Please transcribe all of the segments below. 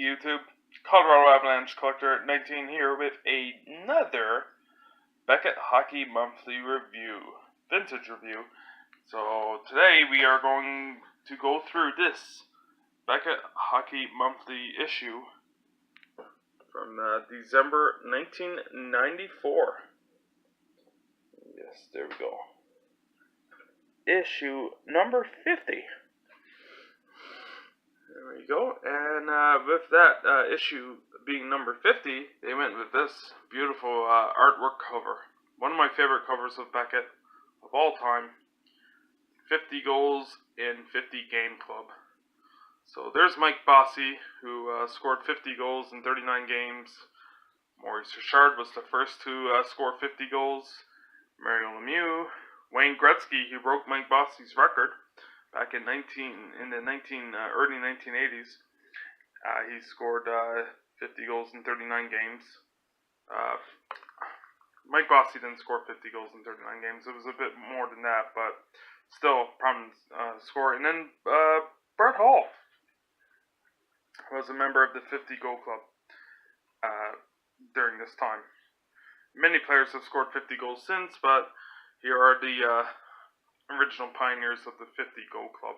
YouTube. Colorado Avalanche Collector 19 here with another Beckett Hockey Monthly Review, Vintage Review. So today we are going to go through this Beckett Hockey Monthly issue from December 1994. Yes, there we go. Issue number 50. There we go. And with that issue being number 50, they went with this beautiful artwork cover. One of my favorite covers of Beckett of all time. 50 goals in 50 game club. So there's Mike Bossy, who scored 50 goals in 39 games. Maurice Richard was the first to score 50 goals. Lemieux. Wayne Gretzky, who broke Mike Bossy's record back in early 1980s. He scored 50 goals in 39 games. Mike Bossy didn't score 50 goals in 39 games. It was a bit more than that, but still prominent score. And then Brett Hall was a member of the 50 goal club during this time. Many players have scored 50 goals since, but here are the original pioneers of the 50 goal club.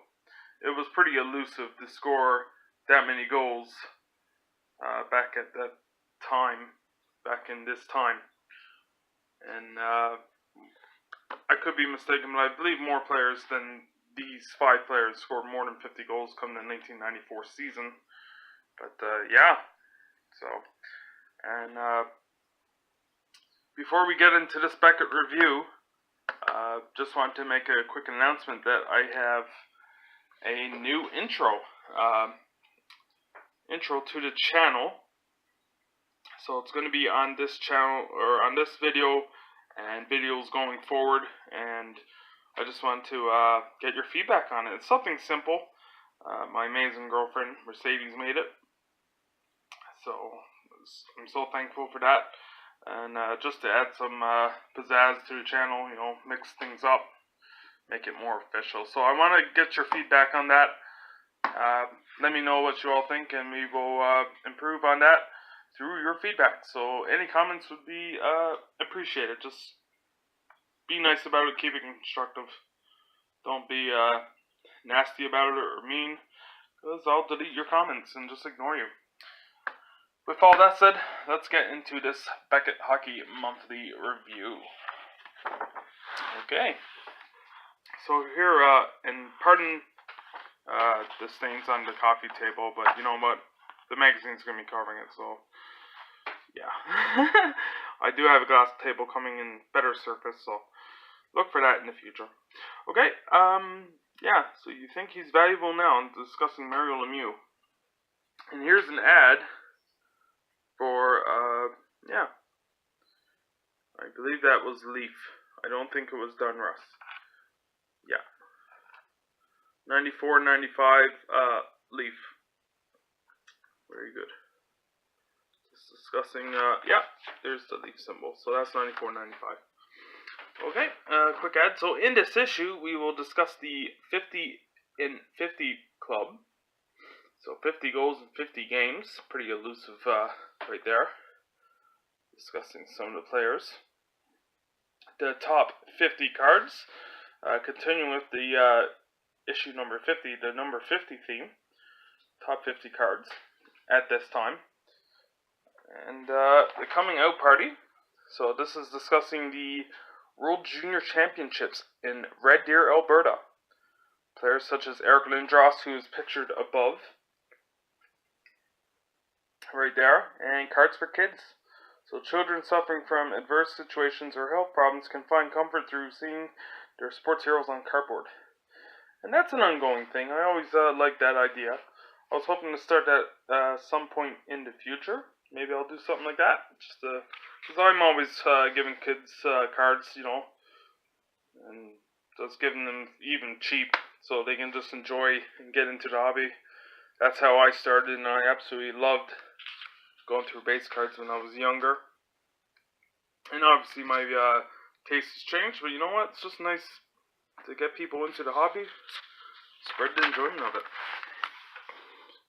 It was pretty elusive to score that many goals back at that time, back in this time. And I could be mistaken, but I believe more players than these 5 players scored more than 50 goals come the 1994 season. But yeah, so, and before we get into this Beckett review, just want to make a quick announcement that I have a new intro to the channel. So it's going to be on this channel, or on this video, and videos going forward, and I just want to get your feedback on it. It's something simple. My amazing girlfriend, Mercedes, made it. So I'm so thankful for that. And just to add some pizzazz to the channel, you know, mix things up, make it more official. So I want to get your feedback on that. Let me know what you all think, and we will improve on that through your feedback. So any comments would be appreciated. Just be nice about it, keep it constructive. Don't be nasty about it or mean, because I'll delete your comments and just ignore you. With all that said, let's get into this Beckett Hockey Monthly Review. Okay. So here, and pardon the stains on the coffee table, but you know what? The magazine's going to be covering it, so yeah. I do have a glass table coming in better surface, so look for that in the future. Okay, yeah, so you think he's valuable now? I'm discussing Mario Lemieux. And here's an ad for, yeah, I believe that was Leaf. I don't think it was Donruss. Yeah. 94, 95, Leaf. Very good. Just discussing, yeah, there's the Leaf symbol. So that's 94, 95. Okay, quick ad. So in this issue, we will discuss the 50 in 50 club. So 50 goals in 50 games. Pretty elusive right there. Discussing some of the players. The top 50 cards. Continuing with the issue number 50, the number 50 theme. Top 50 cards at this time. And the coming out party. So this is discussing the World Junior Championships in Red Deer, Alberta. Players such as Eric Lindros, who is pictured above, right there, and cards for kids. So children suffering from adverse situations or health problems can find comfort through seeing their sports heroes on cardboard. And that's an ongoing thing. I always liked that idea. I was hoping to start that some point in the future. Maybe I'll do something like that. Just because I'm always giving kids cards, you know, and just giving them even cheap so they can just enjoy and get into the hobby. That's how I started, and I absolutely loved going through base cards when I was younger. And obviously my taste has changed, but you know what? It's just nice to get people into the hobby, spread the enjoyment of it.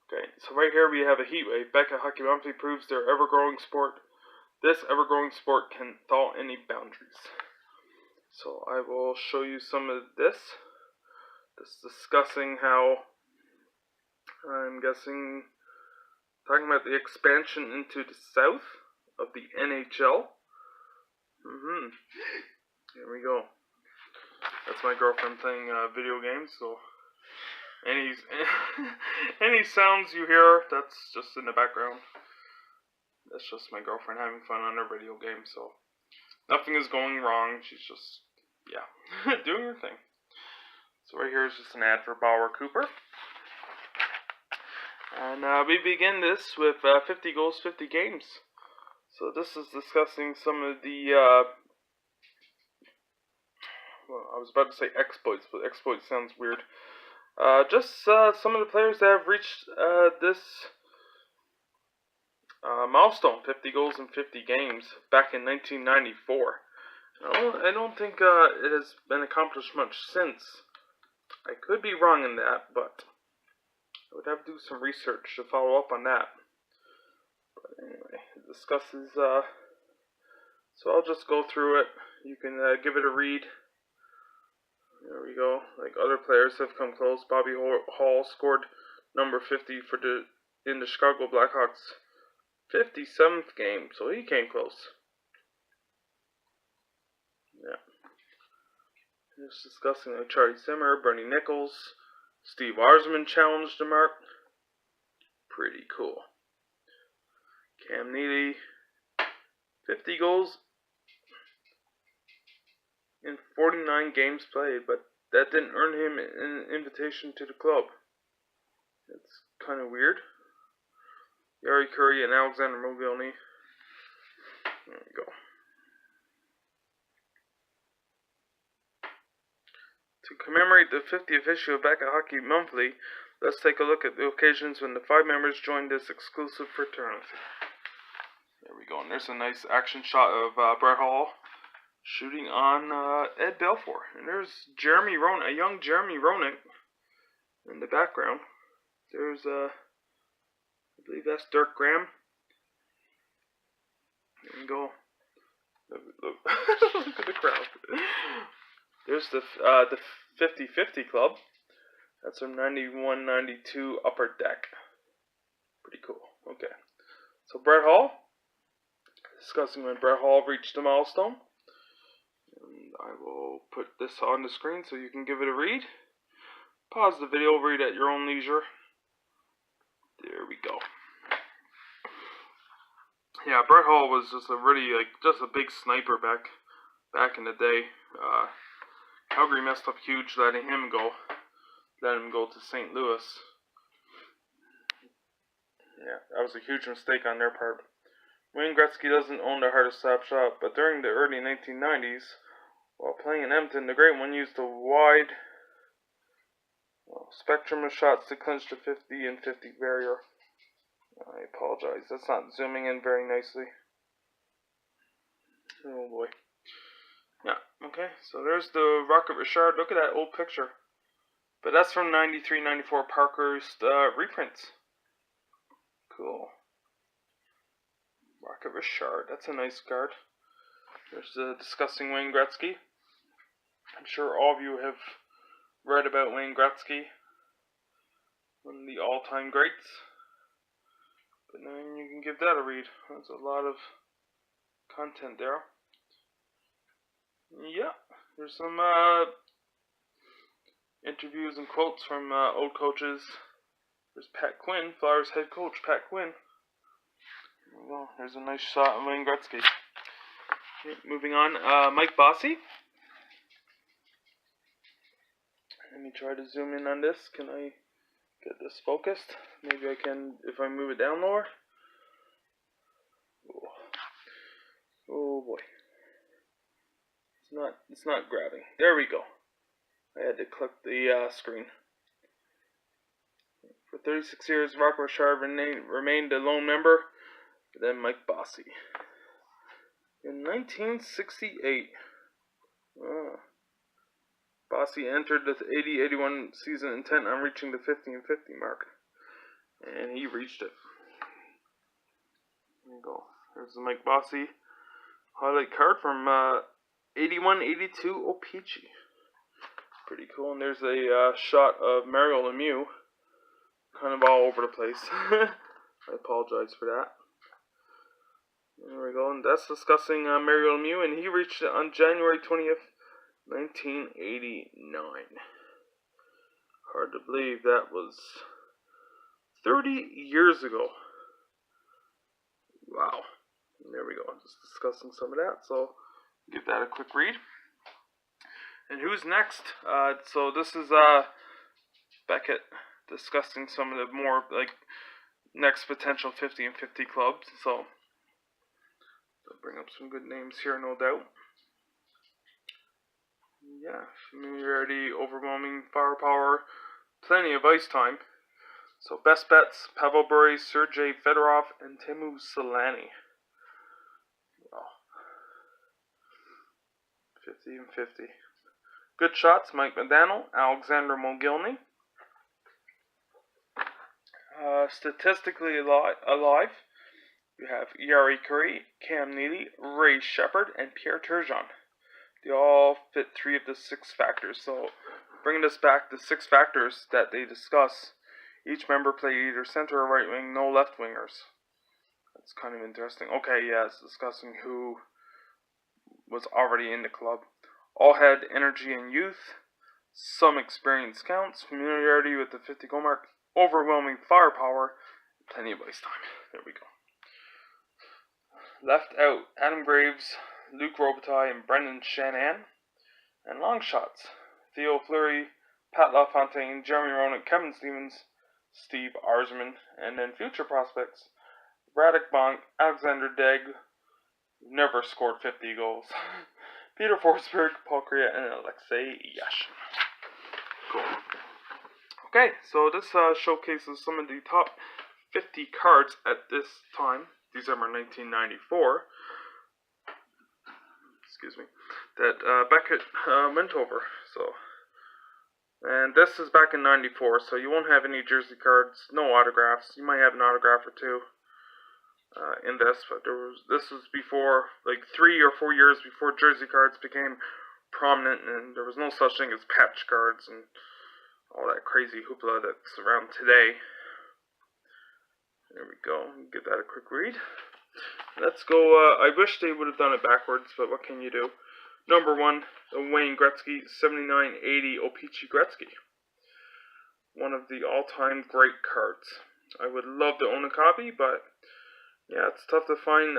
Okay, so right here we have a heat wave. Beckett Hockey Monthly proves their ever-growing sport. This ever-growing sport can thaw any boundaries. So I will show you some of this. Just discussing how, I'm guessing, talking about the expansion into the south of the NHL. Here we go. That's my girlfriend playing video games, so any sounds you hear, that's just in the background. That's just my girlfriend having fun on her video game, so nothing is going wrong. She's just, yeah, doing her thing. So right here is just an ad for Bauer Cooper. And we begin this with 50 goals, 50 games. So this is discussing some of the, well, I was about to say exploits, but exploits sounds weird. Just some of the players that have reached this milestone, 50 goals in 50 games, back in 1994. I don't think it has been accomplished much since. I could be wrong in that, but I would have to do some research to follow up on that. But anyway, it discusses, so I'll just go through it. You can give it a read. There we go. Like, other players have come close. Bobby Hall scored number 50 in the Chicago Blackhawks' 57th game, so he came close. Yeah. Just discussing like Charlie Simmer, Bernie Nichols, Steve Arsman challenged the mark. Pretty cool. Cam Neely, 50 goals in 49 games played, but that didn't earn him an invitation to the club. It's kind of weird. Yari Curry and Alexander Mogilny. There we go. To commemorate the 50th issue of Beckett Hockey Monthly, let's take a look at the occasions when the 5 members joined this exclusive fraternity. There we go, and there's a nice action shot of Brett Hall shooting on Ed Belfour. And there's Jeremy Roenick, a young Jeremy Roenick in the background. There's, I believe that's Dirk Graham. There we go. Look at the crowd. There's the 50-50 club. That's from 91-92 Upper Deck. Pretty cool. Okay. So Brett Hall. Discussing when Brett Hall reached the milestone. And I will put this on the screen so you can give it a read. Pause the video, read at your own leisure. There we go. Yeah, Brett Hall was just a really, just a big sniper back in the day. Calgary messed up huge letting him go to St. Louis. Yeah, that was a huge mistake on their part. Wayne Gretzky doesn't own the hardest slap shot, but during the early 1990s, while playing in Edmonton, the Great One used a wide spectrum of shots to clinch the 50 and 50 barrier. I apologize, that's not zooming in very nicely. Oh boy. Yeah, okay, so there's the Rocket Richard. Look at that old picture. But that's from 93-94 Parker's reprints. Cool. Rocket Richard, that's a nice card. There's the discussing Wayne Gretzky. I'm sure all of you have read about Wayne Gretzky, one of the all-time greats. But then you can give that a read. There's a lot of content there. Yeah, there's some interviews and quotes from old coaches. There's Pat Quinn, Flyers head coach Pat Quinn. There we go. There's a nice shot of Wayne Gretzky. Okay, moving on, Mike Bossy. Let me try to zoom in on this. Can I get this focused? Maybe I can if I move it down lower. Oh boy. It's not grabbing. There we go. I had to click the screen. For 36 years, Rocket Richard remained a lone member, then Mike Bossy. In 1968, Bossy entered the 80-81 season intent on reaching the 50 and 50 mark. and he reached it. There you go. There's the Mike Bossy highlight card from 81-82 O-Pee-Chee. Pretty cool. And there's a shot of Mario Lemieux, kind of all over the place. I apologize for that. There we go. And that's discussing Mario Lemieux, and he reached it on January 20th, 1989. Hard to believe that was 30 years ago. Wow. There we go. I'm just discussing some of that, so give that a quick read. And who's next? So this is Beckett discussing some of the more next potential 50 and 50 clubs. So I'll bring up some good names here, no doubt. Yeah, familiarity, overwhelming firepower, plenty of ice time. So best bets: Pavel Bure, Sergei Fedorov, and Teemu Selanne. Wow. 50 and 50. Good shots: Mike Modano, Alexander Mogilny. Statistically alive, you have Yari Curry, Cam Neely, Ray Shepard, and Pierre Turgeon. They all fit 3 of the 6 factors. So, bringing us back to 6 factors that they discuss. Each member played either center or right wing, no left wingers. That's kind of interesting. Okay, yeah, it's discussing who was already in the club. All had energy and youth. Some experience counts. Familiarity with the 50 goal mark. Overwhelming firepower. Plenty of ice time. There we go. Left out: Adam Graves, Luc Robitaille, and Brendan Shanahan. And long shots: Theo Fleury, Pat LaFontaine, Jeremy Roenick, Kevin Stevens, Steve Arsman. And then future prospects: Radek Bonk, Alexander Degg, never scored 50 goals, Peter Forsberg, Paul Kariya, and Alexei Yashin. Cool. Okay, so this showcases some of the top 50 cards at this time, December 1994, excuse me, that Beckett went over. And this is back in 94, so you won't have any jersey cards, no autographs. You might have an autograph or two in this, but this was before, 3 or 4 years before jersey cards became prominent, and there was no such thing as patch cards and all that crazy hoopla that's around today. There we go. Give that a quick read. Let's go. I wish they would have done it backwards, but what can you do? Number 1, Wayne Gretzky, 79-80 O-Pee-Chee Gretzky. One of the all-time great cards. I would love to own a copy, but yeah, it's tough to find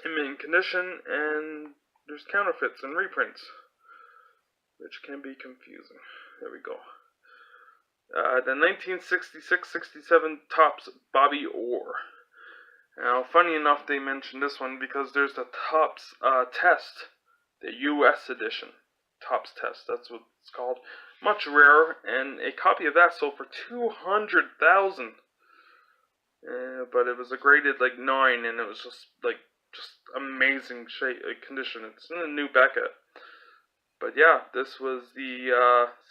in mint condition, and there's counterfeits and reprints, which can be confusing. There we go. The 1966-67 Topps Bobby Orr. Now, funny enough, they mentioned this one because there's the Topps Test, the U.S. edition. Topps Test, that's what it's called. Much rarer, and a copy of that sold for $200,000. But it was a graded 9, and it was just amazing shape, condition. It's in a new Beckett. But yeah, this was the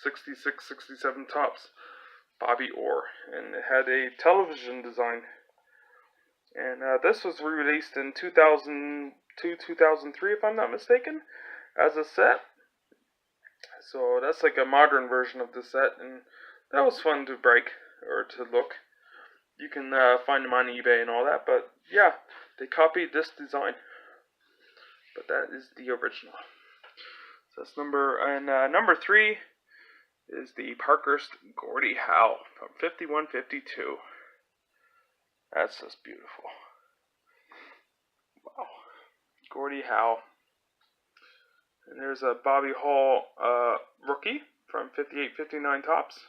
66-67 Topps Bobby Orr, and it had a television design. And this was re-released in 2002-2003, if I'm not mistaken, as a set. So that's like a modern version of the set, and that was fun to break, or to look. You can find them on eBay and all that, but yeah, they copied this design. But that is the original. So that's number 3 is the Parkhurst Gordie Howe from 51-52. That's just beautiful. Wow. Gordie Howe. And there's a Bobby Hall rookie from 58-59 Topps.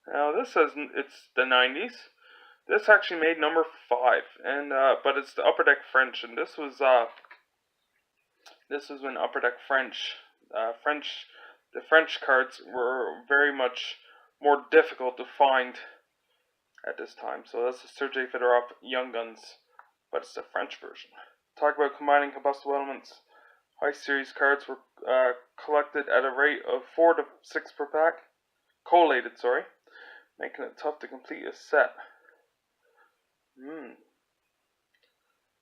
Now this says it's the 90s. This actually made number 5, and but it's the Upper Deck French, and this was when Upper Deck the French cards were very much more difficult to find at this time. So that's the Sergei Fedorov Young Guns, but it's the French version. Talk about combining combustible elements. High series cards were collected at a rate of 4 to 6 per pack. Collated, sorry. making it tough to complete a set.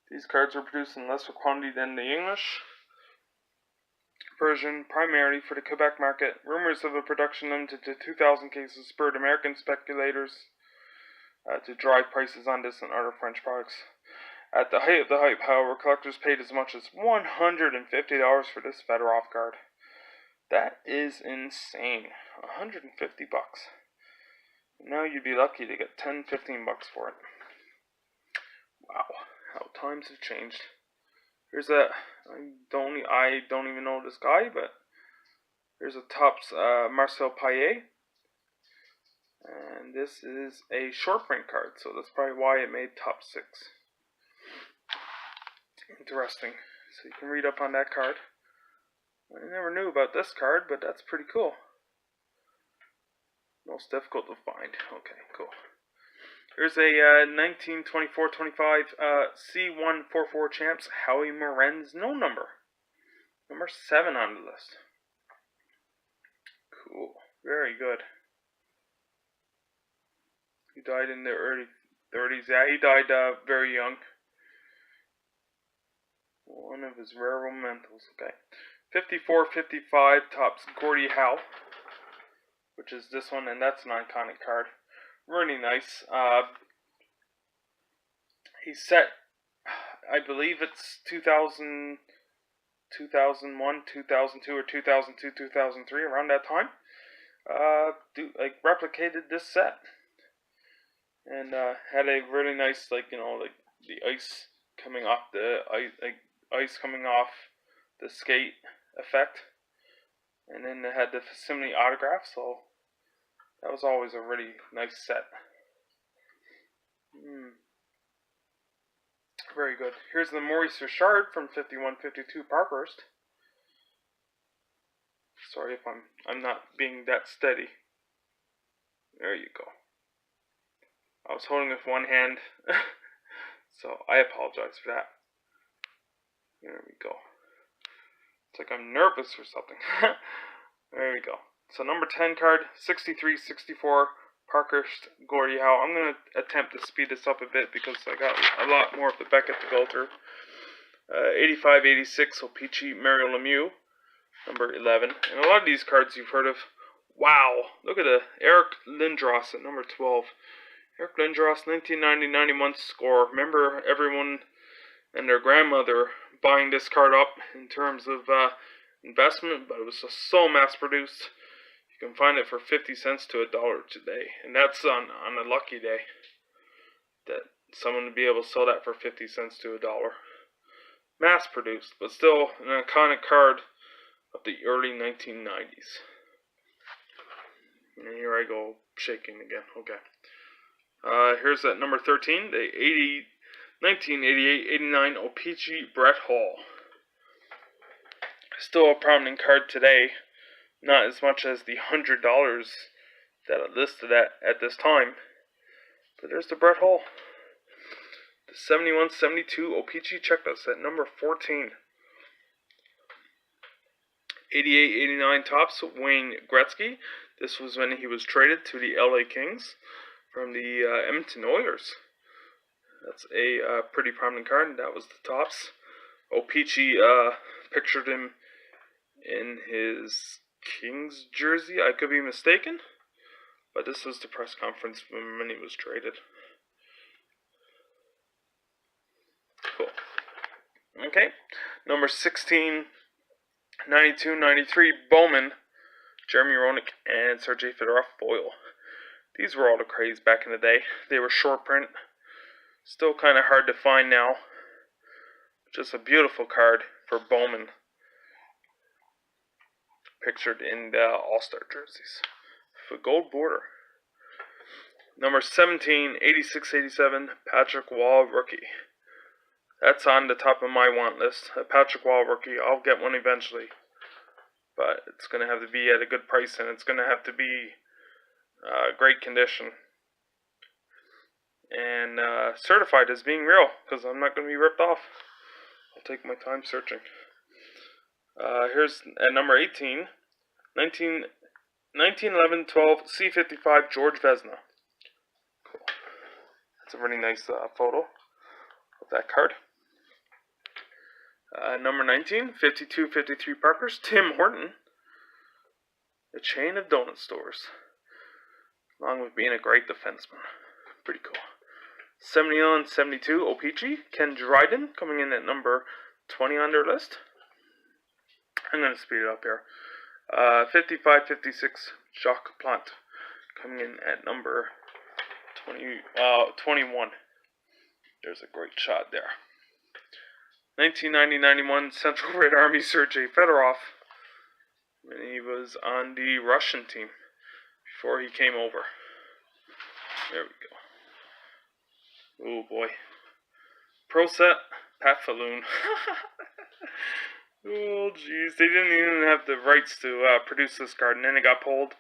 These cards were produced in lesser quantity than the English version, primarily for the Quebec market. Rumors of a production limited to 2,000 cases spurred American speculators to drive prices on this and other French products. At the height of the hype, however, collectors paid as much as $150 for this Fedorov card. That is insane. $150. Now you'd be lucky to get $10, $15 for it. Wow, how times have changed. Here's a, I don't even know this guy, but here's a Topps Marcel Paillet. And this is a short print card, so that's probably why it made top 6. Interesting. So you can read up on that card. I never knew about this card, but that's pretty cool. Most difficult to find. Okay, cool. Here's a 1924-25 C144 Champs Howie Morenz no number. Number 7 on the list. Cool. Very good. He died in the early 30s. Yeah, he died very young. One of his rare mementos. Okay. 54-55 Topps Gordie Howe, which is this one, and that's an iconic card. Really nice. He's set, I believe it's 2000, 2001, 2002, or 2002, 2003, around that time. Replicated this set. And had a really nice, the ice coming off ice coming off the skate effect. And then it had the facsimile autograph, so that was always a really nice set. Very good. Here's the Maurice Richard from 51-52 Parkhurst. Sorry if I'm not being that steady. There you go. I was holding with one hand, so I apologize for that. There we go. It's like I'm nervous or something. There we go. So number 10 card, 63-64 Parkhurst Gordie Howe. I'm going to attempt to speed this up a bit because I got a lot more of the Beckett to go through. 85-86 O-Pee-Chee Mario Lemieux, number 11. And a lot of these cards you've heard of. Wow, look at the Eric Lindros at number 12. Eric Lindros, 1990-91 score. Remember everyone and their grandmother buying this card up in terms of investment, but it was just so mass-produced. You can find it for 50 cents to $1 today, and that's on a lucky day that someone would be able to sell that for 50 cents to $1. Mass-produced, but still an iconic card of the early 1990s. And here I go shaking again. Okay. Here's at number 13, the 1988-89 O-Pee-Chee Brett Hall. Still a prominent card today. Not as much as the $100 that it listed at this time. But there's the Brett Hall. The 71-72 O-Pee-Chee checklist at number 14. 88-89 Topps Wayne Gretzky. This was when he was traded to the LA Kings from the Edmonton Oilers. That's a pretty prominent card, and that was the Topps. O-Pee-Chee pictured him in his Kings jersey. I could be mistaken, but this was the press conference when he was traded. Cool. Okay, number 16, 92-93 Bowman, Jeremy Roenick, and Sergei Fedorov foil. These were all the craze back in the day. They were short print. Still kind of hard to find now. Just a beautiful card for Bowman. Pictured in the All-Star jerseys. With a gold border. Number 17, 86-87, Patrick Wall rookie. That's on the top of my want list. A Patrick Wall rookie. I'll get one eventually. But it's going to have to be at a good price, and it's going to have to be great condition. And certified as being real, because I'm not going to be ripped off. I'll take my time searching. Here's at number 18, 1911-12 C55 George Vezina. It's a really nice photo of that card. Number 19, 52-53 Parkers, Tim Horton. The chain of donut stores, along with being a great defenseman. Pretty cool. 71-72 O-Pee-Chee, Ken Dryden, coming in at number 20 on their list. I'm going to speed it up here. 55-56 Jacques Plante, coming in at number 21. There's a great shot there. 1990-91 Central Red Army Sergei Fedorov. And he was on the Russian team before he came over. There we go. Oh boy. Pro set, Pat Falloon. Oh jeez, they didn't even have the rights to produce this card, and then it got pulled,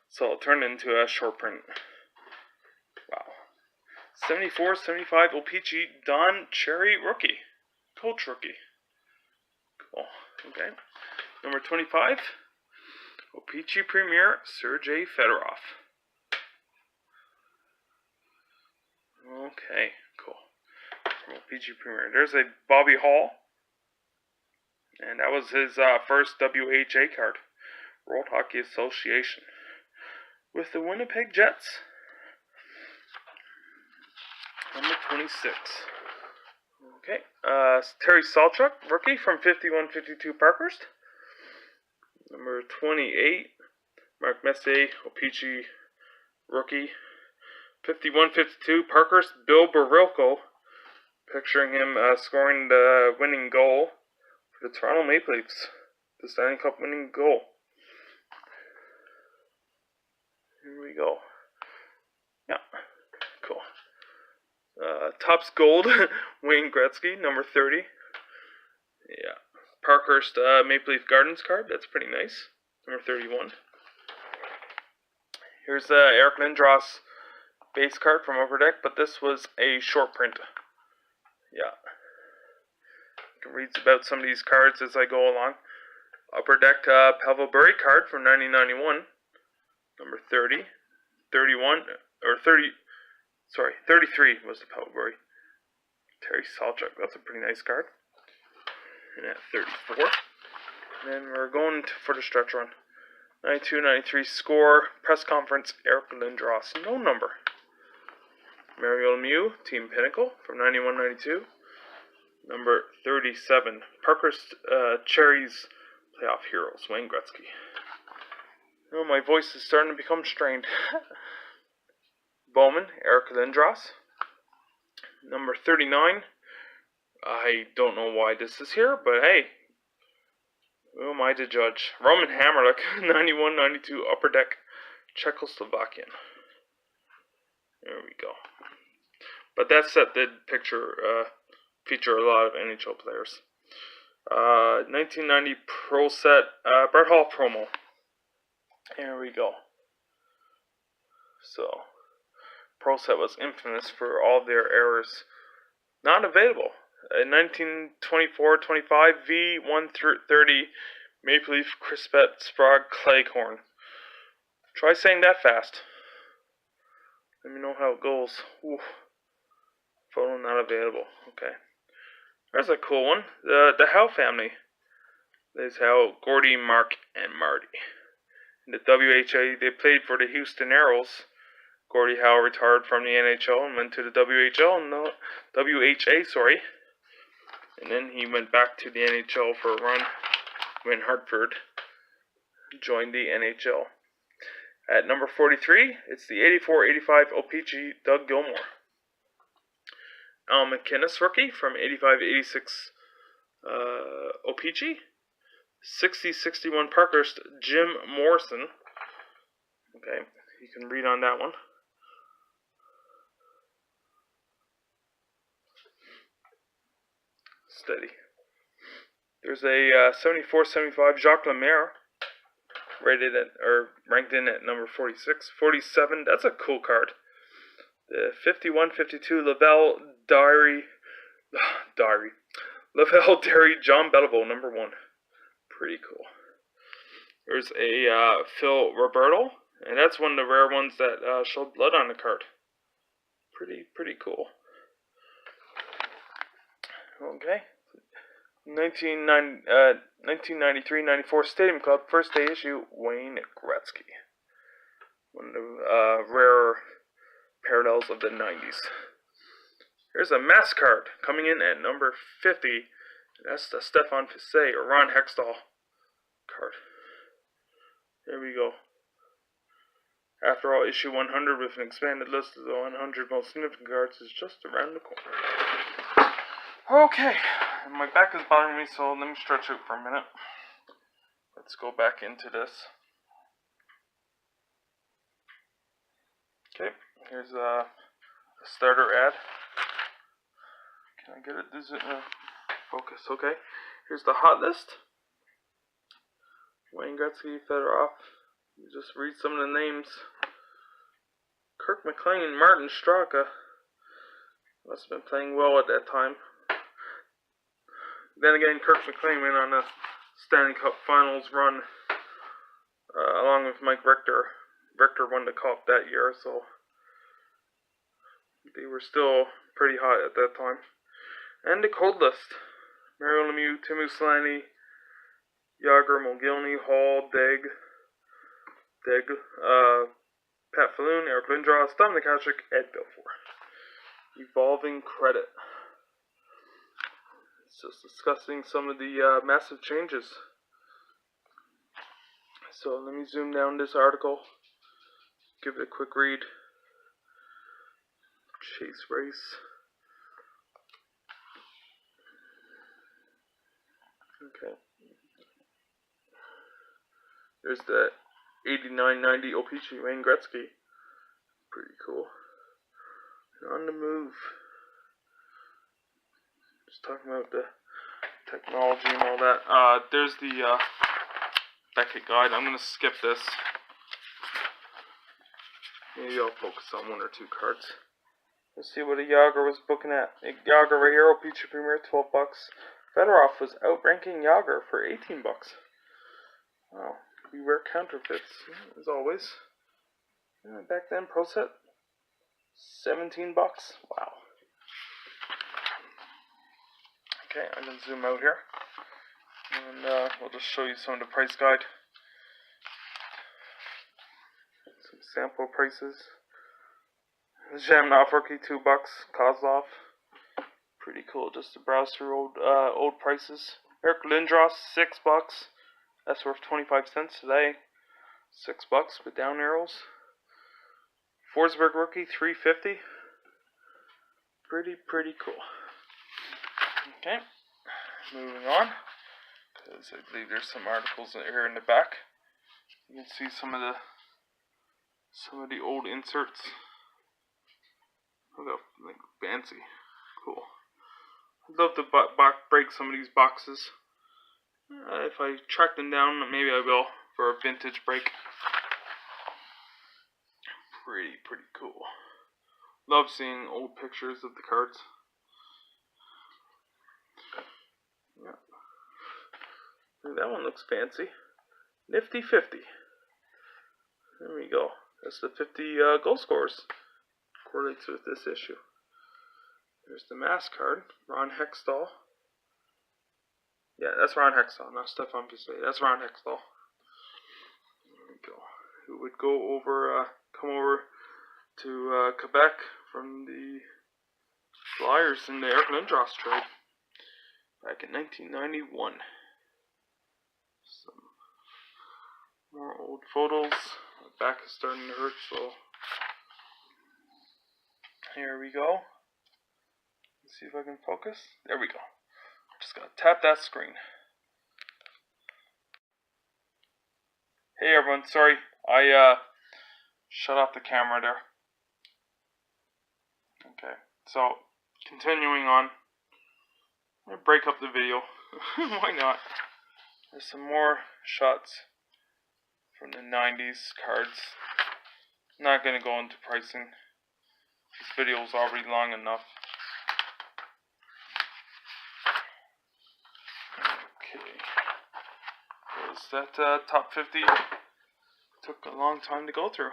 so it turned into a short print. Wow. 74-75 O-Pee-Chee, Don Cherry rookie. Coach rookie. Cool. Okay. Number 25. O-Pee-Chee Premier, Sergei Fedorov. Okay, cool. O-Pee-Chee Premier. There's a Bobby Hall. And that was his first WHA card. World Hockey Association. With the Winnipeg Jets. Number 26. Okay. Terry Salchuk, rookie from 51-52 Parkhurst. Number 28, Mark Messier, O-Pee-Chee, rookie. 51-52, Parkhurst, Bill Barilko, picturing him scoring the winning goal for the Toronto Maple Leafs, the Stanley Cup winning goal. Here we go. Yeah, cool. Topps Gold, Wayne Gretzky, number 30. Yeah. Parkhurst Maple Leaf Gardens card. That's pretty nice. Number 31. Here's Eric Lindros base card from Upper Deck, but this was a short print. Yeah. You can read about some of these cards as I go along. Upper Deck Pavel Bure card from 1991. Number 30. 31, or 30, sorry, 33 was the Pavel Bure. Terry Salchuk. That's a pretty nice card. And at 34. And then we're going for the stretch run. 92-93 score, press conference, Eric Lindros, no number. Mario Lemieux, Team Pinnacle from 91-92. Number 37, Parkhurst Cherries Playoff Heroes, Wayne Gretzky. Oh, my voice is starting to become strained. Bowman, Eric Lindros. Number 39. I don't know why this is here, but hey, who am I to judge? Roman Hammerlick, 91-92 Upper Deck, Czechoslovakian. There we go. But that set did feature a lot of NHL players. 1990 Pro Set, Brett Hall promo. Here we go. So, Pro Set was infamous for all their errors. Not available. 1924-25 V130 Maple Leaf Crispet Sprague Cleghorn. Try saying that fast. Let me know how it goes. Ooh. Photo not available. Okay. There's a cool one. The Howe family. There's Howe, Gordy, Mark, and Marty. In the WHA, they played for the Houston Aeros. Gordie Howe retired from the NHL and went to the WHA, sorry. And then he went back to the NHL for a run when Hartford joined the NHL. At number 43, it's the 84-85 O-Pee-Chee Doug Gilmour. Al McInnes rookie from 85-86 O-Pee-Chee. 60-61 Parkhurst Jim Morrison. Okay, you can read on that one. Steady. There's a 74-75 Jacques Lemieux, ranked in at number 46. 47, that's a cool card. The 51-52 Lavelle Dairy, John Belleville, number 1. Pretty cool. There's a Phil Roberto, and that's one of the rare ones that showed blood on the card. Pretty cool. Okay. 1993-94 Stadium Club, first day issue, Wayne Gretzky. One of the rare parallels of the 90s. Here's a mass card coming in at number 50. That's the Stefan Fiset or Ron Hextall card. There we go. After all, issue 100 with an expanded list of the 100 most significant cards is just around the corner. Okay, my back is bothering me, so let me stretch out for a minute. Let's go back into this. Okay, here's a starter ad. Can I get it? Is it focus? Okay. Here's the hot list. Wayne Gretzky, Fedorov. You just read some of the names. Kirk McLean, Martin Straka. Must have been playing well at that time. Then again, Kirk McLean went on a Stanley Cup Finals run along with Mike Richter. Richter won the cup that year, so they were still pretty hot at that time. And the cold list. Mario Lemieux, Teemu Selanne, Yager, Mogilny, Hall, Deg, Pat Falloon, Eric Lindros, Dominic Hasek, Ed Belfour. Evolving credit. It's just discussing some of the massive changes. So let me zoom down this article. Give it a quick read. Chase race. Okay. There's the 89-90 O-Pee-Chee Wayne Gretzky. Pretty cool. And on the move. Just talking about the technology and all that. There's the Beckett guide. I'm going to skip this. Maybe I'll focus on one or two cards. Let's see what a Yager was booking at. A Yager right here, O-Pee-Chee Premier, $12. Fedorov was outranking Yager for $18. Wow, beware counterfeits, as always. Back then, Pro Set, $17. Wow. Okay, I'm going to zoom out here. And we'll just show you some of the price guide. Some sample prices. Zhamnov rookie, $2. Kozlov. Pretty cool, just to browse through old prices. Eric Lindros, $6. That's worth 25 cents today. $6 with down arrows. Forsberg rookie, $3.50. Pretty cool. Okay, moving on. Because I believe there's some articles here in the back. You can see some of the old inserts. Look how like fancy, cool. I'd love to break some of these boxes. If I track them down, maybe I will for a vintage break. Pretty cool. Love seeing old pictures of the cards. Yeah. That one looks fancy. Nifty 50. There we go. That's the 50 goal scorers. Correlates with this issue. There's the mass card. Ron Hextall. Yeah, that's Ron Hextall, not Stefan Fiset. That's Ron Hextall. There we go. Who would go over, come over to Quebec from the Flyers in the Eric Lindros trade back in 1991. Some more old photos. My back is starting to hurt, so here we go. Let's see if I can focus. There we go. Just gotta tap that screen. Hey everyone, sorry, I shut off the camera there. Okay, so continuing on. I'm gonna break up the video. Why not? There's some more shots from the 90s cards. I'm not gonna go into pricing. This video is already long enough. That top 50 took a long time to go through.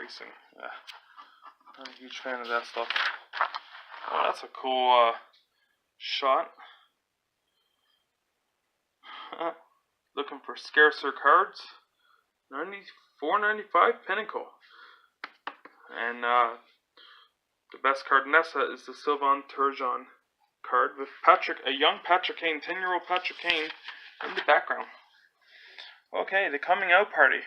racing. Yeah, I'm a huge fan of that stuff. Oh, that's a cool shot. Looking for scarcer cards. 94.95 Pinnacle. And the best card in that set is the Sylvain Turgeon card with a young Patrick Kane, 10-year-old Patrick Kane in the background. Okay, the coming out party.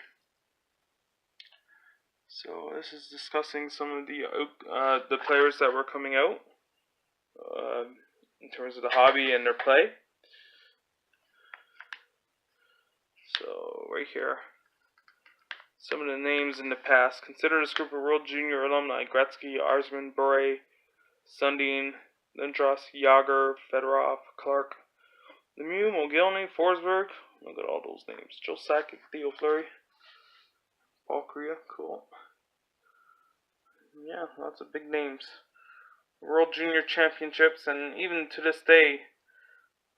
So this is discussing some of the players that were coming out in terms of the hobby and their play. So right here, some of the names in the past. Consider this group of World Junior alumni: Gretzky, Arsman, Bure, Sundin, Lindros, Yager, Fedorov, Clark, Lemieux, Mogilny, Forsberg. Look at all those names. Joe Sakic, Theo Fleury, Paul Kariya. Cool. Yeah, lots of big names. World Junior Championships, and even to this day,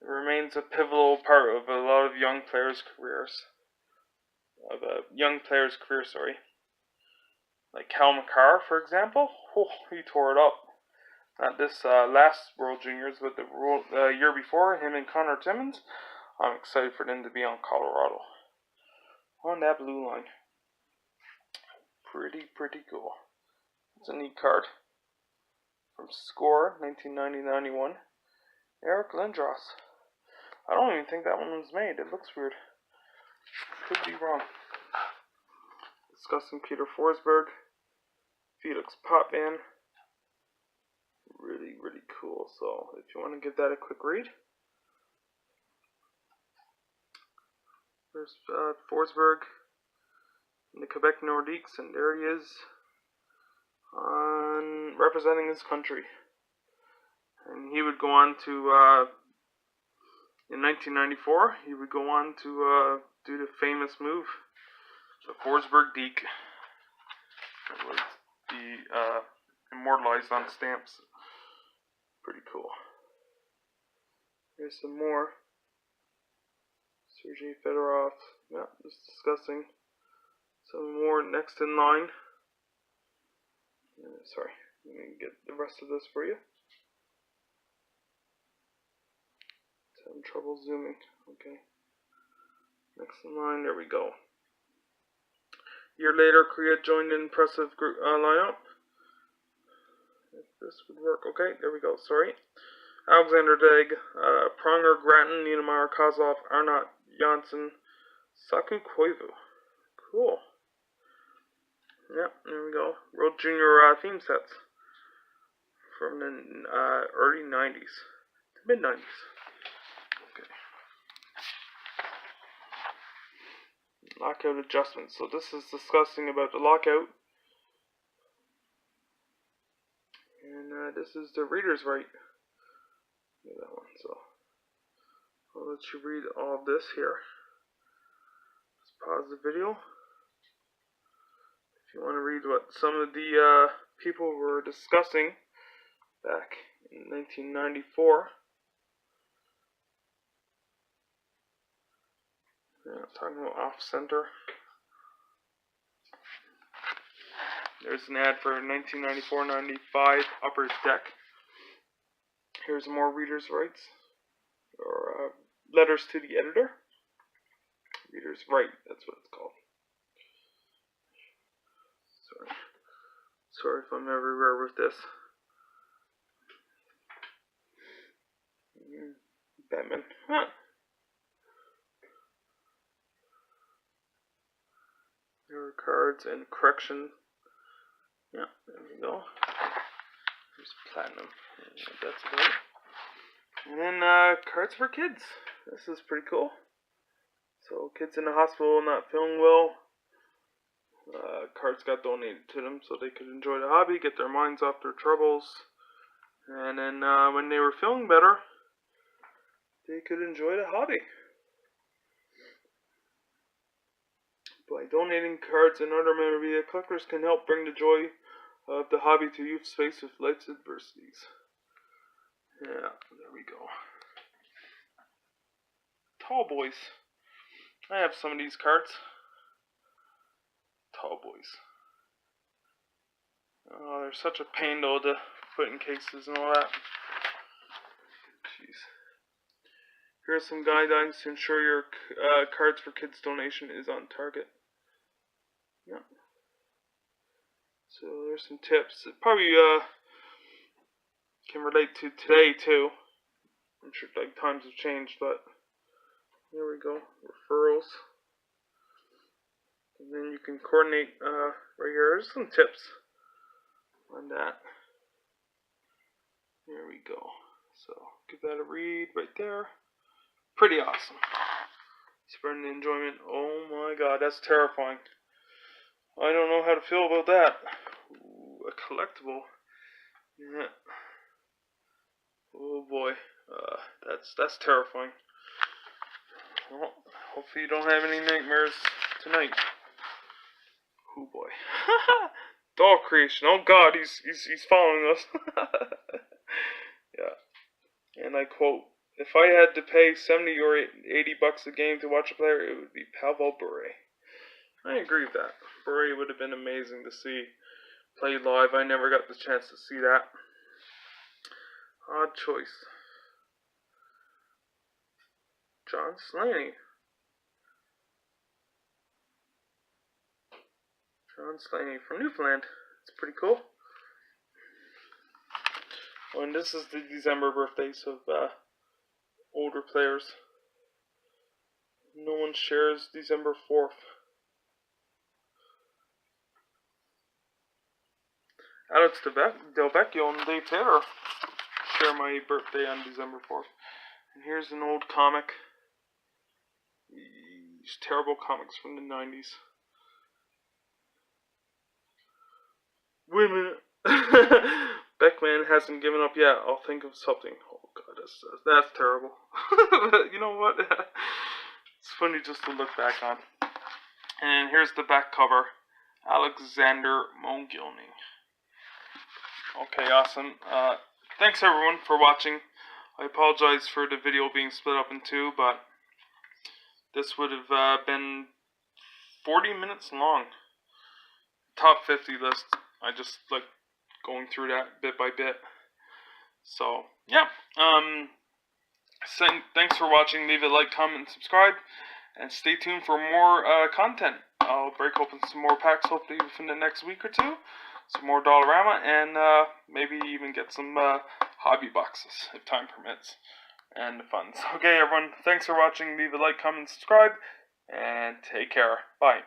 it remains a pivotal part of a lot of young players' careers. Like Cal McCarr, for example. Oh, he tore it up. Not this last World Juniors, but the year before, him and Connor Timmins. I'm excited for them to be on Colorado. On that blue line. Pretty cool. It's a neat card. From Score, 1990-91. Eric Lindros. I don't even think that one was made. It looks weird. Could be wrong. Discussing Peter Forsberg. Felix Potvin. Really cool. So, if you want to give that a quick read. There's Forsberg in the Quebec Nordiques, and there he is representing his country. And he would go on to, in 1994, he would go on to do the famous move, the Forsberg Deke. It would be immortalized on stamps. Pretty cool. Here's some more. Sergei Fedorov. Yeah, just discussing some more next in line. Sorry, let me get the rest of this for you. Having trouble zooming. Okay. Next in line, there we go. A year later, Korea joined an impressive lineup. If this would work. Okay, there we go. Sorry. Alexander Degg, Pronger, Grattan, Niedermeyer, Kozlov, Arnott, Janssen, Saku Koivu. Cool. Yep, there we go. World Junior theme sets from the early 90s to mid 90s. Okay. Lockout adjustments. So this is discussing about the lockout. And this is the reader's right. Look at that one. So I'll let you read all of this here. Just pause the video. If you want to read what some of the people were discussing back in 1994. Yeah, talking about off-center. There's an ad for 1994-95 Upper Deck. Here's more reader's rights, or letters to the editor. Reader's right, that's what it's called. Sorry if I'm everywhere with this. Batman. Huh. There are cards and correction. Yeah, there we go. There's platinum. That's about it. And then cards for kids. This is pretty cool. So kids in the hospital not feeling well. Cards got donated to them so they could enjoy the hobby, get their minds off their troubles. And then when they were feeling better, they could enjoy the hobby. By donating cards and other memorabilia, collectors can help bring the joy of the hobby to youths faced with life's adversities. Yeah, there we go. Tall Boys. I have some of these cards. Tall Boys. Oh, they're such a pain though to put in cases and all that. Jeez. Here are some guidelines to ensure your Cards for Kids donation is on target. Yeah. So there's some tips. It probably can relate to today too. I'm sure like times have changed, but there we go. Referrals. And then you can coordinate right here. There's some tips on that. There we go. So give that a read right there. Pretty awesome. Spreading the enjoyment. Oh my god, that's terrifying. I don't know how to feel about that. Ooh, a collectible. Yeah. Oh boy. That's terrifying. Well, hopefully you don't have any nightmares tonight. Oh boy. Doll creation. Oh god, he's following us. Yeah. And I quote, "If I had to pay 70 or 80 bucks a game to watch a player, it would be Pavel Bure." I agree with that. Bure would have been amazing to see play live. I never got the chance to see that. Odd choice. John Slaney. John Slaney from Newfoundland. It's pretty cool. Oh, and this is the December birthdays of older players. No one shares December 4th. Alex Delvecchio and Dave Taylor share my birthday on December 4th. And here's an old comic. These terrible comics from the 90s. Wait a minute. Beckman hasn't given up yet. I'll think of something. Oh god, that's terrible. You know what? It's funny just to look back on. And here's the back cover. Alexander Mogilny. Okay, awesome. Thanks everyone for watching. I apologize for the video being split up in two, but this would have been 40 minutes long. Top 50 list. I just like going through that bit by bit. So, yeah. Thanks for watching. Leave a like, comment, and subscribe. And stay tuned for more content. I'll break open some more packs hopefully within the next week or two. Some more Dollarama, and maybe even get some hobby boxes if time permits. And the funds. Okay, everyone. Thanks for watching. Leave a like, comment, subscribe. And take care. Bye.